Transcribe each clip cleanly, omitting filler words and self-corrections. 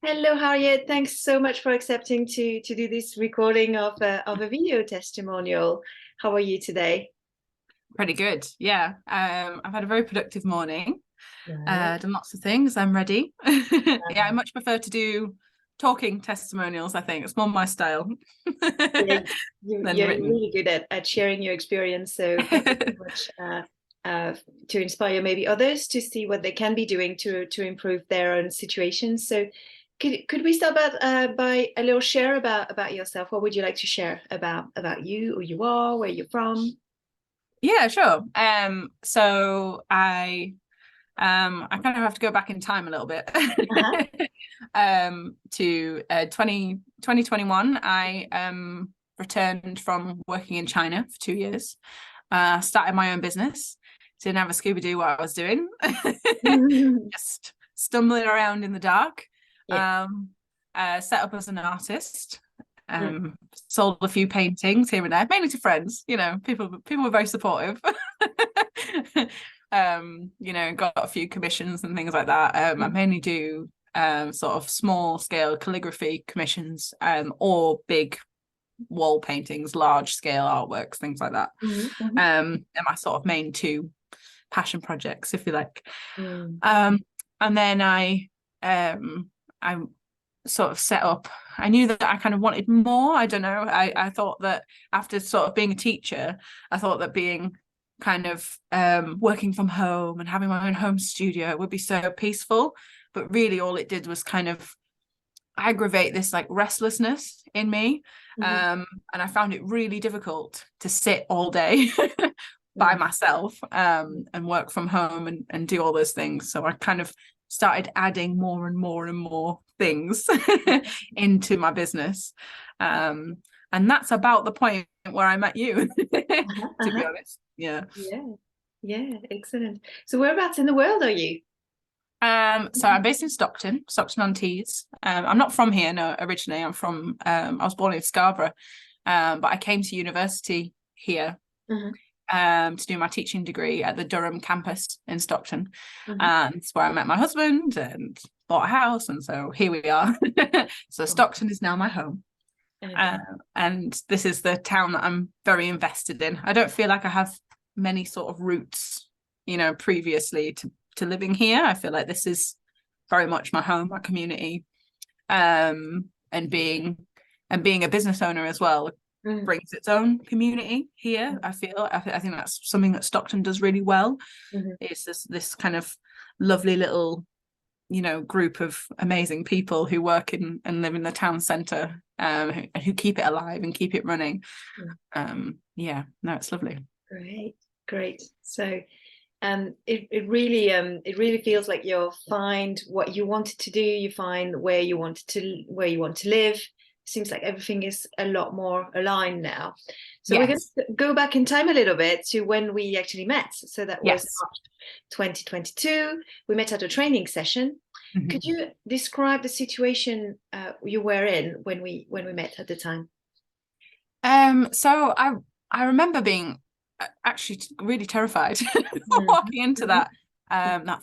Hello, Harriet. Thanks so much for accepting to do this recording of a video testimonial. How are you today? Pretty good, yeah. I've had a very productive morning. Right. Done lots of things. I'm ready. Yeah, I much prefer to do talking testimonials. I think it's more my style Yeah, than you're written. really good at sharing your experience. So thank you so much to inspire maybe others to see what they can be doing to improve their own situations. So could we start by a little share about yourself? What would you like to share about you, who you are, where you're from? Yeah, sure. So I kind of have to go back in time a little bit. Uh-huh. To 2021, I returned from working in China for 2 years. Started my own business. Didn't have a Scooby-Doo what I was doing. Just stumbling around in the dark. Yeah. Set up as an artist. Mm. Sold a few paintings here and there, mainly to friends. People were very supportive. Got a few commissions and things like that. I mainly do sort of small scale calligraphy commissions, or big wall paintings, large scale artworks, things like that. Mm-hmm. And my sort of main two passion projects, if you like. Mm. And then I sort of set up. I knew that I kind of wanted more. I don't know. I thought that after sort of being a teacher, I thought that being kind of working from home and having my own home studio would be so peaceful. But really all it did was kind of aggravate this like restlessness in me. Mm-hmm. And I found it really difficult to sit all day by myself and work from home and do all those things. So I kind of started adding more and more and more things into my business. And that's about the point where I met you, Uh-huh. to be Uh-huh. honest. Yeah. Yeah. Yeah. Excellent. So whereabouts in the world are you? So I'm based in Stockton-on-Tees. I'm not from here, no, originally. I was born in Scarborough, but I came to university here Mm-hmm. to do my teaching degree at the Durham campus in Stockton. Mm-hmm. And it's where I met my husband and bought a house. And so here we are. So Stockton is now my home. Okay. And this is the town that I'm very invested in. I don't feel like I have many sort of roots, previously to living here. I feel like this is very much my home, my community. And being a business owner as well brings its own community here. I think that's something that Stockton does really well. Mm-hmm. It's this kind of lovely little group of amazing people who work in and live in the town centre, who keep it alive and keep it running. Yeah, no, it's lovely. Great. So it really feels like you'll find what you wanted to do, you find where you want to live. Seems like everything is a lot more aligned now. So we're going Yes. to go back in time a little bit to when we actually met. So that was Yes. March 2022. We met at a training session. Mm-hmm. Could you describe the situation you were in when we met at the time? So I remember being actually really terrified walking into that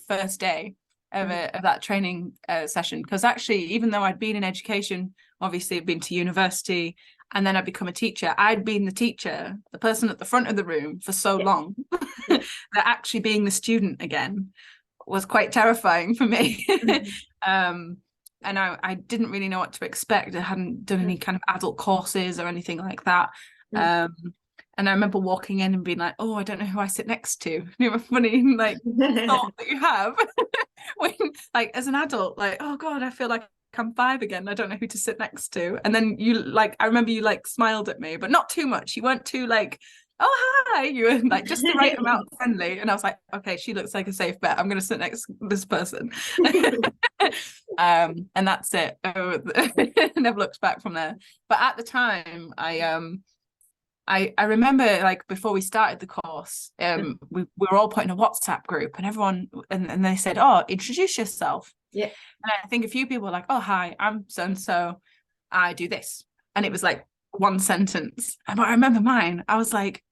first day of that training session, because actually, even though I'd been in education, obviously I'd been to university and then I'd become a teacher, I'd been the person at the front of the room for so long that actually being the student again was quite terrifying for me. And I didn't really know what to expect. I hadn't done any kind of adult courses or anything like that. And I remember walking in and being like, oh, I don't know who I sit next to. Funny like thought that you have when, like, as an adult, like, oh God, I feel like I'm 5 again. I don't know who to sit next to. And then I remember you like smiled at me, but not too much. You weren't too like, oh hi. You were like just the right amount of friendly. And I was like, okay, she looks like a safe bet. I'm gonna sit next to this person. And that's it. Never looked back from there. But at the time, I remember, like, before we started the course, we were all put in a WhatsApp group, and everyone and they said, oh, introduce yourself. Yeah. And I think a few people were like, oh, hi, I'm so and so, I do this. And it was like one sentence. And I remember mine, I was like,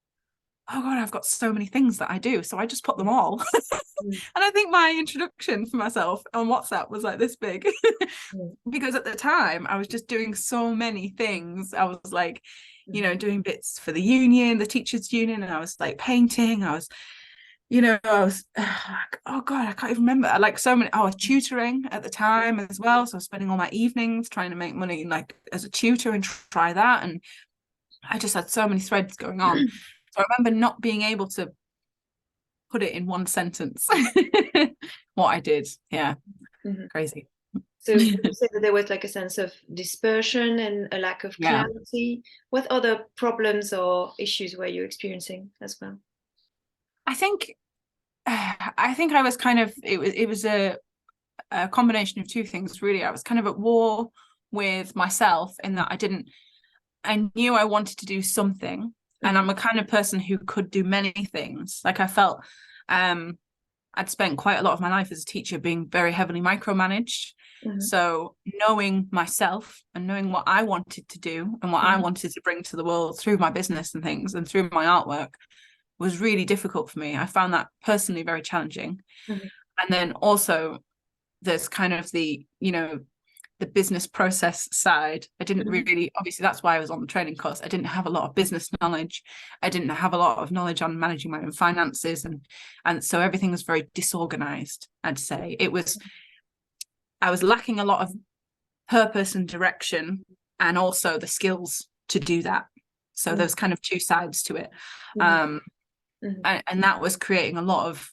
oh God, I've got so many things that I do. So I just put them all. Mm. And I think my introduction for myself on WhatsApp was like this big. Mm. Because at the time I was just doing so many things. I was like, you know, doing bits for the union, the teachers union, and I was like painting. I was, you know, I was, oh God, I can't even remember. Like so many, I was tutoring at the time as well. So I was spending all my evenings trying to make money like as a tutor and try that. And I just had so many threads going on. So I remember not being able to put it in one sentence what I did. Yeah, crazy. So would you say that there was like a sense of dispersion and a lack of Yeah, clarity? What other problems or issues were you experiencing as well? I think I was kind of it was a combination of two things really. I was kind of at war with myself in that I knew I wanted to do something, and I'm a kind of person who could do many things. Like I felt I'd spent quite a lot of my life as a teacher being very heavily micromanaged. So knowing myself and knowing what I wanted to do and what I wanted to bring to the world through my business and things and through my artwork was really difficult for me. I found that personally very challenging. And then also there's kind of the, you know, the business process side. I didn't really, obviously that's why I was on the training course. I didn't have a lot of business knowledge. I didn't have a lot of knowledge on managing my own finances. And so everything was very disorganized, I'd say. I was lacking a lot of purpose and direction and also the skills to do that. So there's kind of two sides to it. And that was creating a lot of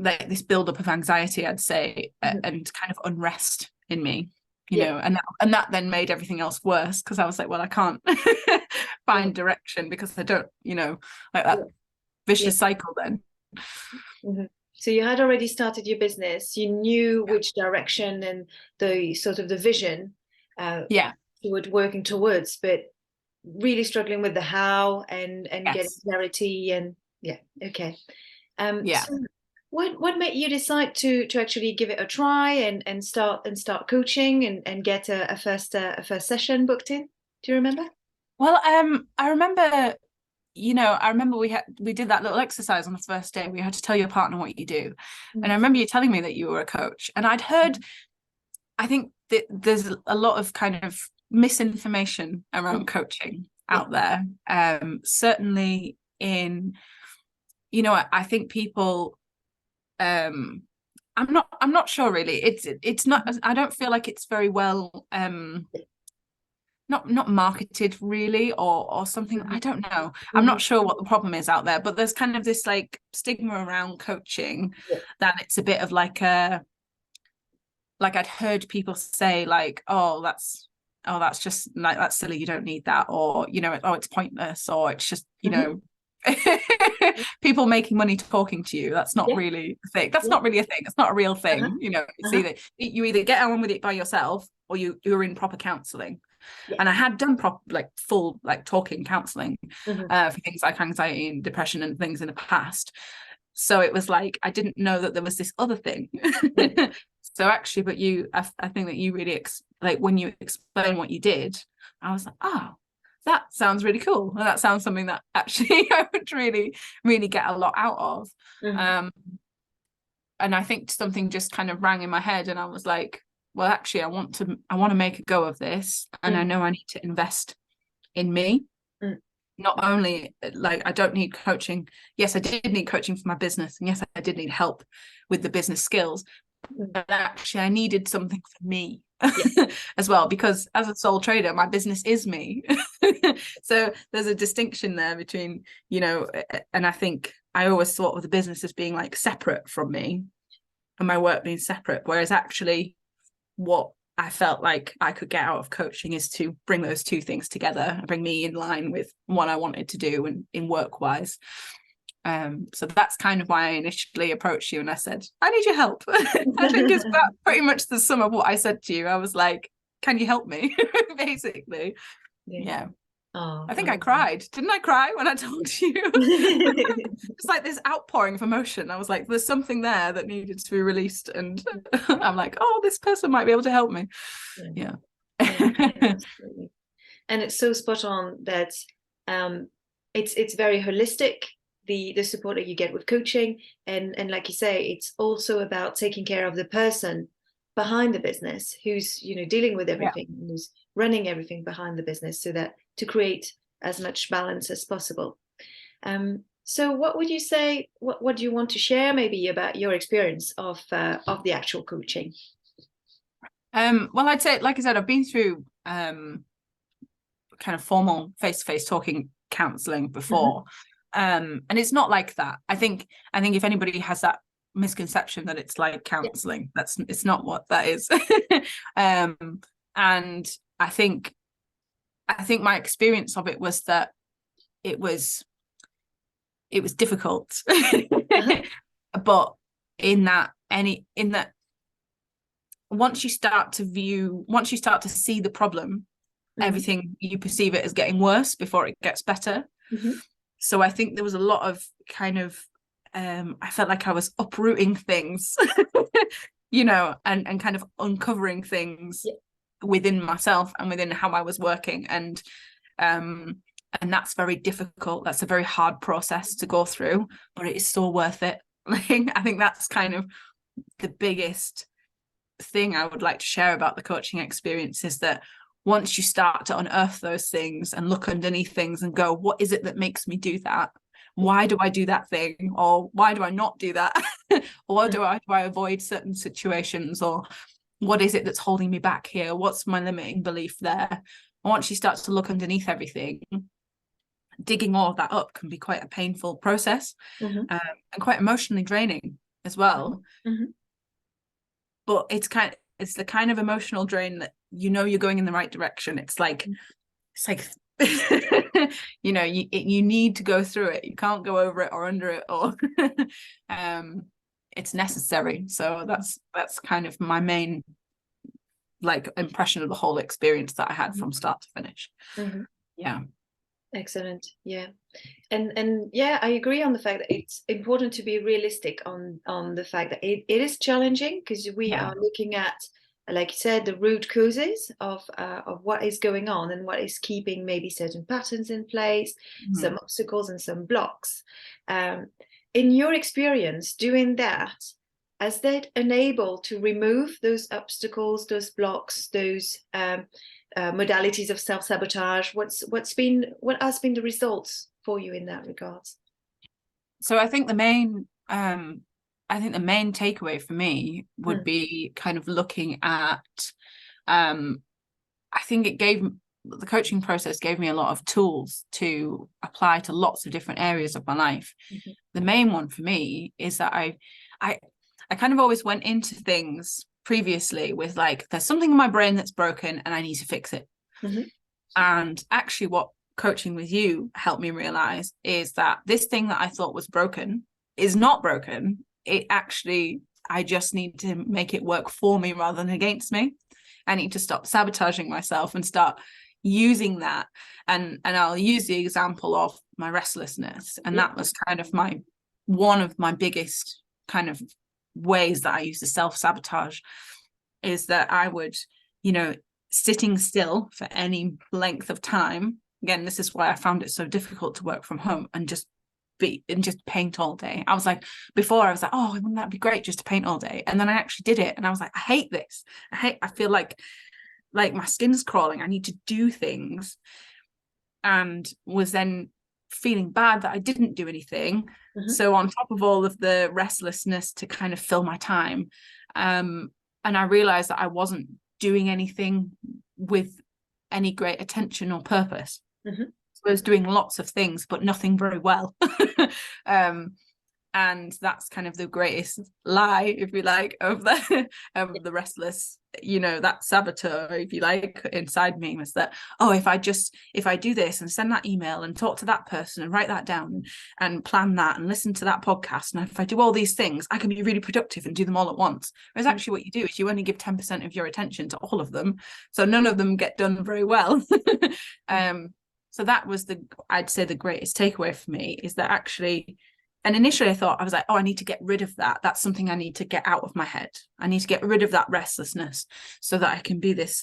like this buildup of anxiety, I'd say, and kind of unrest in me, you know, and that then made everything else worse because I was like, well, I can't find direction because I don't, you know, like that vicious cycle then. So you had already started your business, you knew which direction and the sort of the vision you were working towards, but really struggling with the how and getting clarity and okay. So what made you decide to actually give it a try and start coaching and get a first session booked in? Do you remember? Well, I remember, you know, we did that little exercise on the first day. We had to tell your partner what you do. And I remember you telling me that you were a coach. And I'd heard, I think that there's a lot of kind of misinformation around coaching out there. Certainly in, you know, I think people I'm not sure really. It's not, I don't feel like it's very well not marketed really or something. I don't know. I'm not sure what the problem is out there, but there's kind of this like stigma around coaching that it's a bit of like a, like I'd heard people say like, oh that's just like, that's silly, you don't need that, or you know, oh it's pointless, or it's just, you know, people making money talking to you. That's not really a thing. That's not really a thing. It's not a real thing. You know, it's either you either get on with it by yourself or you're in proper counseling. And I had done full talking counseling for things like anxiety and depression and things in the past. So it was like I didn't know that there was this other thing. So actually, but I think that you really like when you explain what you did, I was like, oh, that sounds really cool. And that sounds something that actually I would really, really get a lot out of. And I think something just kind of rang in my head and I was like, well, actually, I want to make a go of this. And I know I need to invest in me. Not only like I don't need coaching. Yes, I did need coaching for my business. And yes, I did need help with the business skills. But actually, I needed something for me as well, because as a sole trader, my business is me. So there's a distinction there between, you know, and I think I always thought of the business as being like separate from me and my work being separate, whereas actually what I felt like I could get out of coaching is to bring those two things together and bring me in line with what I wanted to do and in work wise. So that's kind of why I initially approached you and I said, I need your help. I think it's pretty much the sum of what I said to you. I was like, can you help me? Basically. Yeah. Oh, I think I cried. Didn't I cry when I told you? It's like this outpouring of emotion. I was like, there's something there that needed to be released. And I'm like, oh, this person might be able to help me. Yeah. Absolutely. And it's so spot on that it's very holistic, the support that you get with coaching, and like you say, it's also about taking care of the person behind the business who's dealing with everything, who's running everything behind the business, so that to create as much balance as possible. So what would you say, what do you want to share maybe about your experience of the actual coaching? Well, I'd say, like I said, I've been through kind of formal face-to-face talking counseling before. And it's not like that. I think if anybody has that misconception that it's like counseling, it's not what that is. And I think my experience of it was that it was difficult. But in that once you start to see the problem, everything, you perceive it as getting worse before it gets better. So I think there was a lot of kind of I felt like I was uprooting things, and kind of uncovering things within myself and within how I was working, and that's very difficult. That's a very hard process to go through, but it is still worth it. Like, I think that's kind of the biggest thing I would like to share about the coaching experience, is that once you start to unearth those things and look underneath things and go, what is it that makes me do that? Why do I do that thing? Or why do I not do that? Or do I avoid certain situations? Or what is it that's holding me back here? What's my limiting belief there? And once you start to look underneath everything, digging all of that up can be quite a painful process, and quite emotionally draining as well. But it's the kind of emotional drain that you're going in the right direction. It's like you need to go through it. You can't go over it or under it, or it's necessary. So that's kind of my main impression of the whole experience that I had from start to finish. Yeah. Excellent. Yeah. And yeah, I agree on the fact that it's important to be realistic on the fact that it is challenging, because we are looking at, like you said, the root causes of what is going on and what is keeping maybe certain patterns in place, some obstacles and some blocks. In your experience doing that, has that enabled to remove those obstacles, those blocks, those modalities of self-sabotage? What has been the results for you in that regard? So I think the main takeaway for me would be kind of looking at I think the coaching process gave me a lot of tools to apply to lots of different areas of my life. The main one for me is that I kind of always went into things previously with there's something in my brain that's broken and I need to fix it. And actually what coaching with you helped me realize is that this thing that I thought was broken is not broken. It actually, I just need to make it work for me rather than against me. I need to stop sabotaging myself and start using that. And I'll use the example of my restlessness. And that was kind of one of my biggest kind of ways that I used to self-sabotage, is that I would, sitting still for any length of time. Again, this is why I found it so difficult to work from home and just paint all day. I was like, before I was like, oh, wouldn't that be great just to paint all day? And then I actually did it and I was like, I hate this. I feel like my skin's crawling. I need to do things. And was then feeling bad that I didn't do anything. So on top of all of the restlessness to kind of fill my time, and I realized that I wasn't doing anything with any great attention or purpose. So I was doing lots of things, but nothing very well. And that's kind of the greatest lie, if you like, of the restless, that saboteur, if you like, inside me, was that, oh, if I do this and send that email and talk to that person and write that down and plan that and listen to that podcast, and if I do all these things, I can be really productive and do them all at once. Whereas actually what you do is you only give 10% of your attention to all of them. So none of them get done very well. So that was I'd say the greatest takeaway for me, is that actually, and initially I was like, oh, I need to get rid of that. That's something I need to get out of my head. I need to get rid of that restlessness so that I can be this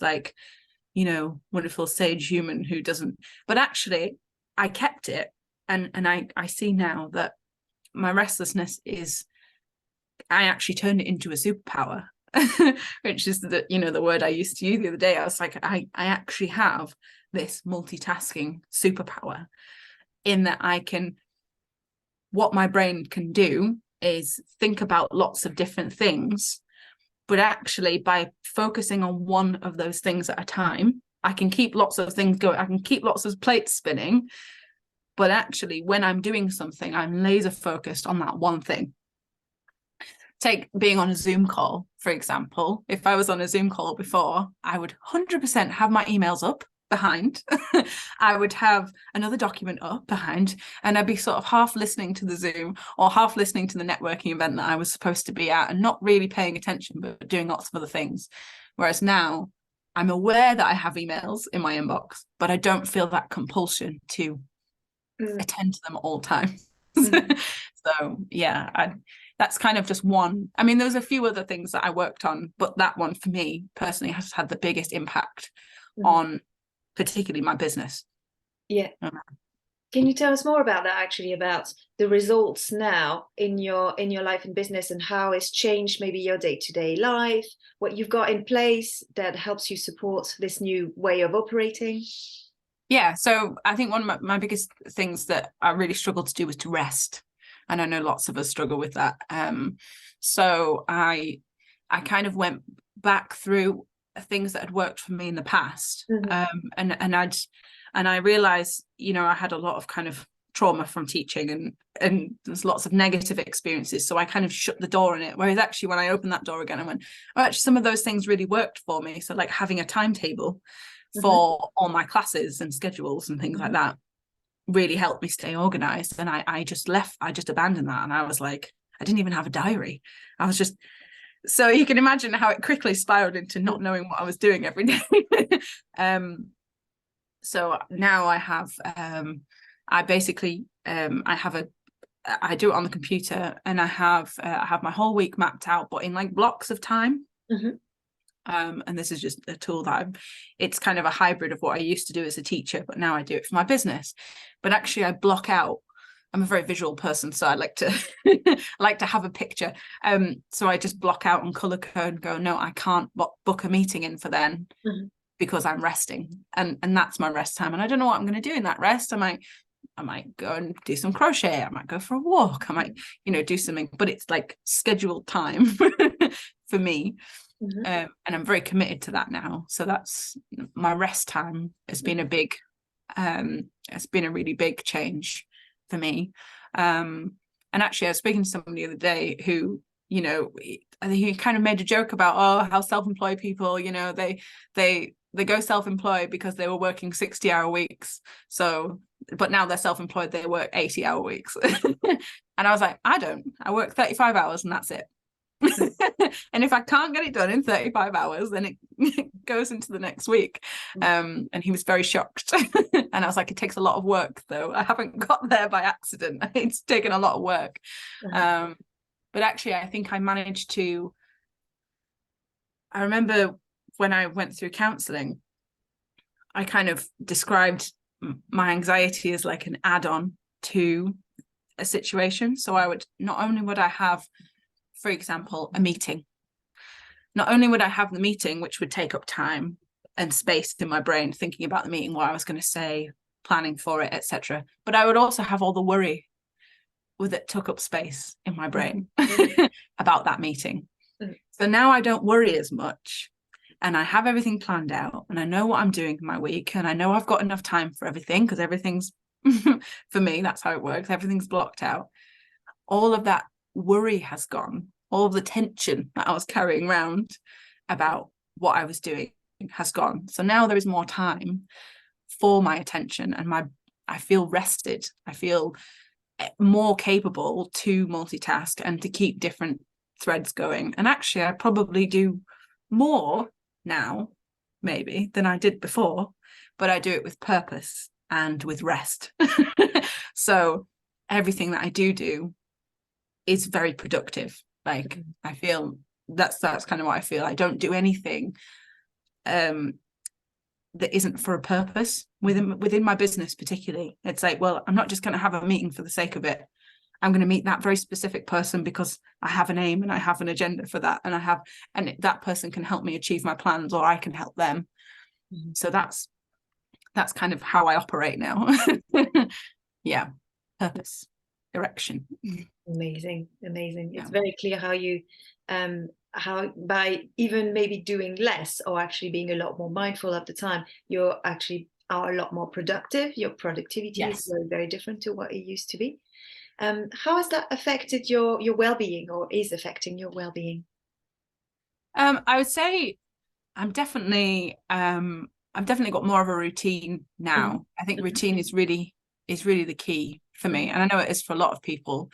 wonderful sage human who doesn't. But actually, I kept it and I see now that my restlessness I actually turned it into a superpower, which is the word I used to use the other day. I was like, I actually have this multitasking superpower, in that what my brain can do is think about lots of different things, but actually by focusing on one of those things at a time, I can keep lots of things going. I can keep lots of plates spinning, but actually when I'm doing something, I'm laser focused on that one thing. Take being on a Zoom call, for example. If I was on a Zoom call before, I would 100% have my emails up behind. I would have another document up behind, and I'd be sort of half listening to the Zoom or half listening to the networking event that I was supposed to be at, and not really paying attention, but doing lots of other things. Whereas now I'm aware that I have emails in my inbox, but I don't feel that compulsion to attend to them at all times. So yeah, that's kind of just one. I mean, there's a few other things that I worked on, but that one for me personally has had the biggest impact on particularly my business. Yeah. Can you tell us more about that, actually, about the results now in your life and business, and how it's changed maybe your day-to-day life, what you've got in place that helps you support this new way of operating? Yeah, so I think one of my biggest things that I really struggled to do was to rest. And I know lots of us struggle with that. So I kind of went back through things that had worked for me in the past. And I realized, I had a lot of kind of trauma from teaching, and there's lots of negative experiences. So I kind of shut the door on it. Whereas actually when I opened that door again, I went, oh, actually some of those things really worked for me. So like having a timetable for all my classes and schedules and things like that really helped me stay organized. And I just abandoned that. And I was like, I didn't even have a diary. I was just, so you can imagine how it quickly spiraled into not knowing what I was doing every day. So now I have, I do it on the computer, and I have my whole week mapped out, but in like blocks of time. And this is just a tool that it's kind of a hybrid of what I used to do as a teacher, but now I do it for my business. But actually I block out, I'm a very visual person, so I like to have a picture. So I just block out and color code and go, no, I can't book a meeting in for then because I'm resting. And that's my rest time. And I don't know what I'm going to do in that rest. I might go and do some crochet. I might go for a walk. I might, do something, but it's like scheduled time for me. And I'm very committed to that now. So that's my rest time. Has been it's been a really big change for me. And actually I was speaking to somebody the other day who, I think he kind of made a joke about, how self-employed people, they go self-employed because they were working 60-hour weeks. So, but now they're self-employed, they work 80-hour weeks. And I was like, I work 35 hours and that's it. And if I can't get it done in 35 hours, then it goes into the next week. And he was very shocked. And I was like, it takes a lot of work, though. I haven't got there by accident. It's taken a lot of work. But actually, I think I managed to. I remember when I went through counselling, I kind of described my anxiety as like an add-on to a situation. So not only would I have, for example, a meeting. Not only would I have the meeting, which would take up time and space in my brain, thinking about the meeting, what I was going to say, planning for it, etc., but I would also have all the worry that took up space in my brain about that meeting. So now I don't worry as much, and I have everything planned out, and I know what I'm doing in my week, and I know I've got enough time for everything, because everything's for me, that's how it works. Everything's blocked out. All of that worry has gone. All of the tension that I was carrying around about what I was doing has gone. So now there is more time for my attention, and I feel rested. I feel more capable to multitask and to keep different threads going. And actually, I probably do more now, maybe, than I did before, but I do it with purpose and with rest. So everything that I do is very productive. Like I feel that's kind of what I feel. I don't do anything that isn't for a purpose within my business particularly. It's like, well, I'm not just going to have a meeting for the sake of it. I'm going to meet that very specific person because I have an aim and I have an agenda for that, and that person can help me achieve my plans, or I can help them. So that's kind of how I operate now. Yeah, purpose, direction. Amazing. Yeah. It's very clear how you how by even maybe doing less or actually being a lot more mindful of the time, you're actually are a lot more productive. Your productivity is very, very different to what it used to be. How has that affected your well-being, or is affecting your well-being? I would say I've definitely got more of a routine now. I think routine is really the key for me, and I know it is for a lot of people.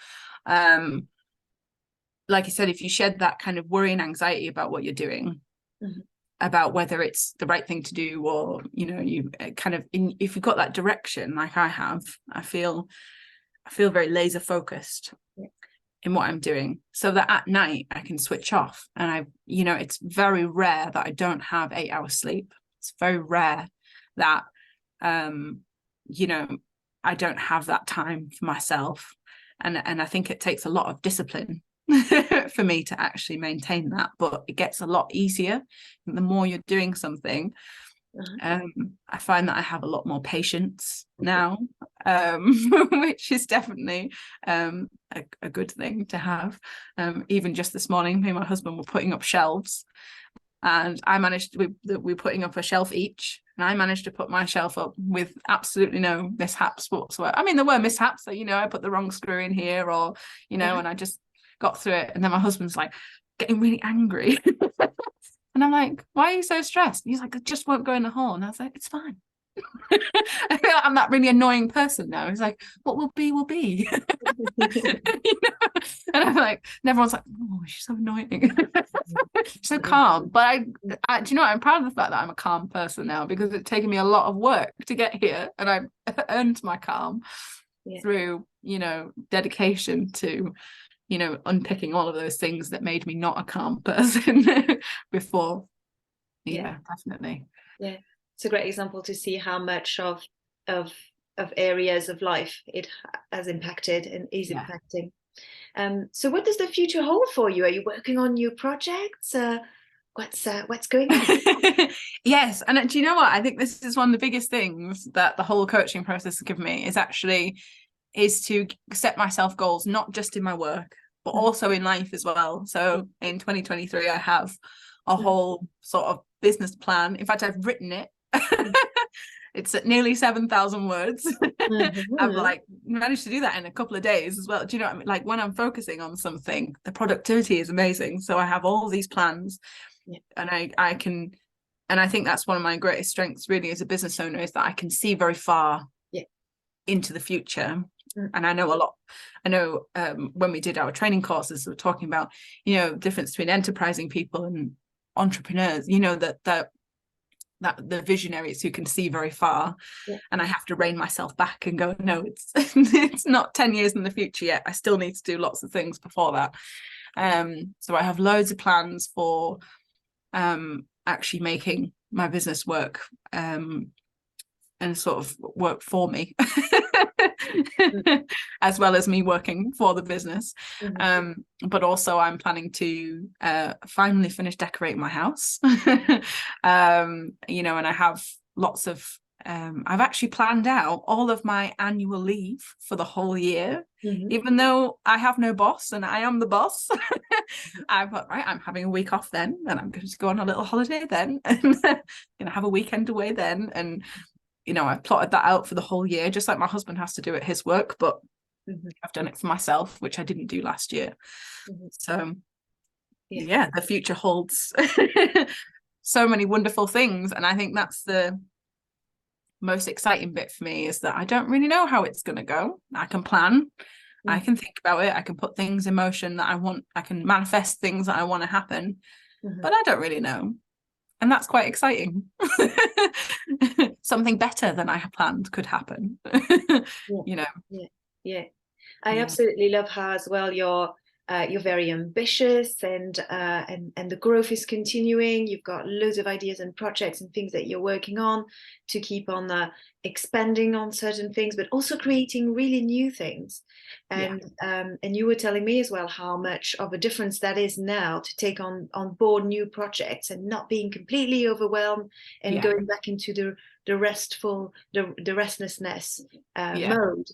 Like I said, if you shed that kind of worry and anxiety about what you're doing, about whether it's the right thing to do, or you kind of if you've got that direction like I have, I feel very laser focused in what I'm doing, so that at night I can switch off. And it's very rare that I don't have 8 hours sleep. It's very rare that I don't have that time for myself, and I think it takes a lot of discipline for me to actually maintain that, but it gets a lot easier the more you're doing something. I find that I have a lot more patience now, which is definitely a good thing to have. Even just this morning, me and my husband were putting up shelves, and we're putting up a shelf each, and I managed to put my shelf up with absolutely no mishaps whatsoever. I mean, there were mishaps that I put the wrong screw in here, or and I just got through it. And then my husband's like getting really angry. And I'm like, why are you so stressed? And he's like, it just won't go in the hole. And I was like, it's fine. I feel like I'm that really annoying person now. He's like, what will be, will be. And I'm like, and everyone's like, oh, she's so annoying. She's so calm. But I do you know what? I'm proud of the fact that I'm a calm person now, because it's taken me a lot of work to get here. And I've earned my calm through, dedication to unpicking all of those things that made me not a calm person before. Definitely. It's a great example to see how much of areas of life it has impacted and is impacting. So what does the future hold for you? Are you working on new projects? What's going on? Yes, and do you know what? I think this is one of the biggest things that the whole coaching process has given me, is to set myself goals, not just in my work, but also in life as well. So in 2023, I have a whole sort of business plan. In fact, I've written it. It's at nearly 7,000 words. I've like managed to do that in a couple of days as well. Do you know what I mean? Like, when I'm focusing on something, the productivity is amazing. So I have all these plans, and I can, and I think that's one of my greatest strengths really as a business owner, is that I can see very far into the future. And I know a lot. I know when we did our training courses, we were talking about, the difference between enterprising people and entrepreneurs, that the visionaries who can see very far. And I have to rein myself back and go, no, it's not 10 years in the future yet. I still need to do lots of things before that. So I have loads of plans for actually making my business work, and sort of work for me. As well as me working for the business. But also I'm planning to finally finish decorating my house. And I have lots of I've actually planned out all of my annual leave for the whole year, even though I have no boss and I am the boss. I thought, right, I'm having a week off then, and I'm going to go on a little holiday then, and gonna have a weekend away then. And I've plotted that out for the whole year, just like my husband has to do at his work, but I've done it for myself, which I didn't do last year. So the future holds so many wonderful things. And I think that's the most exciting bit for me, is that I don't really know how it's going to go. I can plan, I can think about it, I can put things in motion that I want, I can manifest things that I want to happen, but I don't really know. And that's quite exciting. Something better than I had planned could happen. I absolutely love how as well you're very ambitious, and the growth is continuing. You've got loads of ideas and projects and things that you're working on to keep on expanding on certain things, but also creating really new things. And you were telling me as well how much of a difference that is now to take on board new projects and not being completely overwhelmed and going back into the restlessness mode.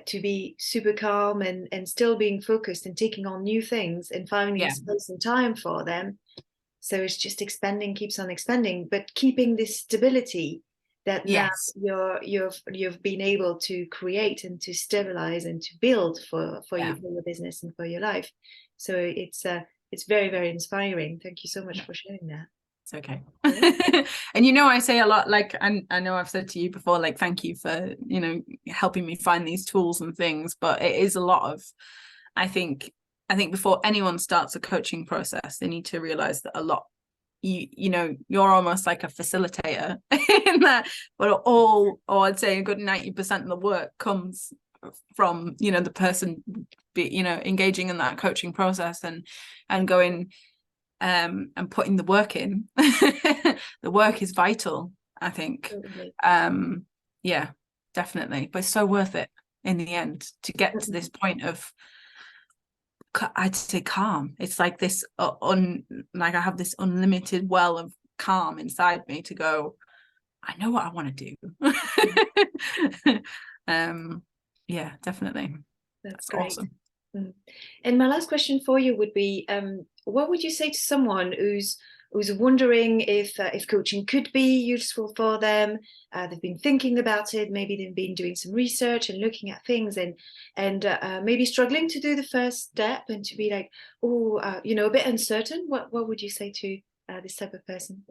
To be super calm and still being focused and taking on new things and finding space and time for them. So it's just expanding, keeps on expanding, but keeping this stability that now you've been able to create and to stabilize and to build for your business and for your life. So it's very, very inspiring. Thank you so much for sharing that. It's okay. And you know, I say a lot, like, and I know I've said to you before, like, thank you for, you know, helping me find these tools and things, but it is a lot of, I think before anyone starts a coaching process, they need to realize that a lot, you know, you're almost like a facilitator in that, but I'd say a good 90% of the work comes from, you know, the person, you know, engaging in that coaching process and going and putting the work in. The work is vital, I think. Yeah, definitely, but it's so worth it in the end to get to this point of, I'd say, calm. It's like this like I have this unlimited well of calm inside me to go, I know what I want to do. Yeah, definitely. That's great. Awesome. And my last question for you would be, what would you say to someone who's wondering if coaching could be useful for them? They've been thinking about it, maybe they've been doing some research and looking at things, and maybe struggling to do the first step and to be like, you know, a bit uncertain. What would you say to this type of person?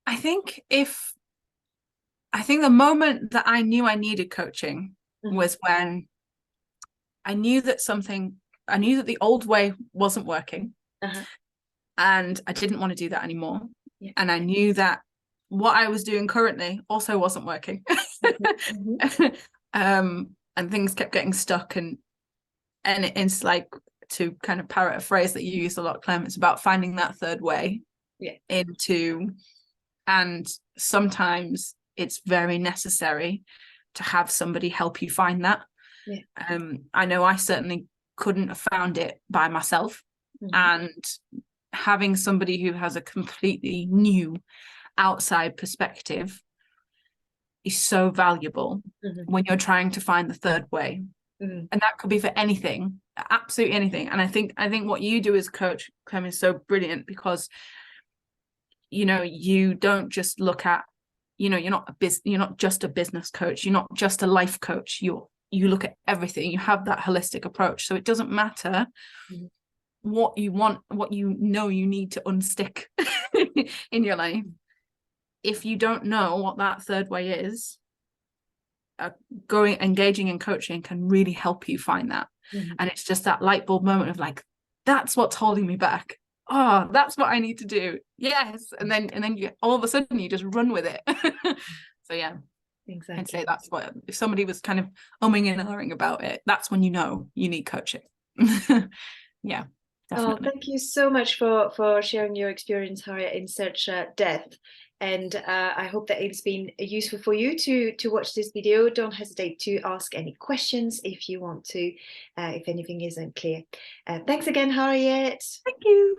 I think the moment that I knew I needed coaching was when I knew that the old way wasn't working, and I didn't want to do that anymore. And I knew that what I was doing currently also wasn't working. And things kept getting stuck, and it's like, to kind of parrot a phrase that you use a lot, Clem, it's about finding that third way into, and sometimes it's very necessary to have somebody help you find that. I know I certainly couldn't have found it by myself, and having somebody who has a completely new outside perspective is so valuable when you're trying to find the third way. And that could be for anything, absolutely anything. And I think what you do as Coach Clem is so brilliant, because, you know, you don't just look at, you know, you're not just a business coach, you're not just a life coach, you look at everything. You have that holistic approach, so it doesn't matter what you want, what you know you need to unstick in your life. If you don't know what that third way is, engaging in coaching can really help you find that. And it's just that light bulb moment of like, that's what's holding me back. Oh, that's what I need to do. Yes. And then you, all of a sudden you just run with it. So yeah, exactly. I'd say that's what, if somebody was kind of umming and ahhing about it, that's when you know you need coaching. Yeah, definitely. Oh, thank you so much for sharing your experience, Harriet, in such depth. And I hope that it's been useful for you to watch this video. Don't hesitate to ask any questions if you want to, if anything isn't clear. Thanks again, Harriet. Thank you.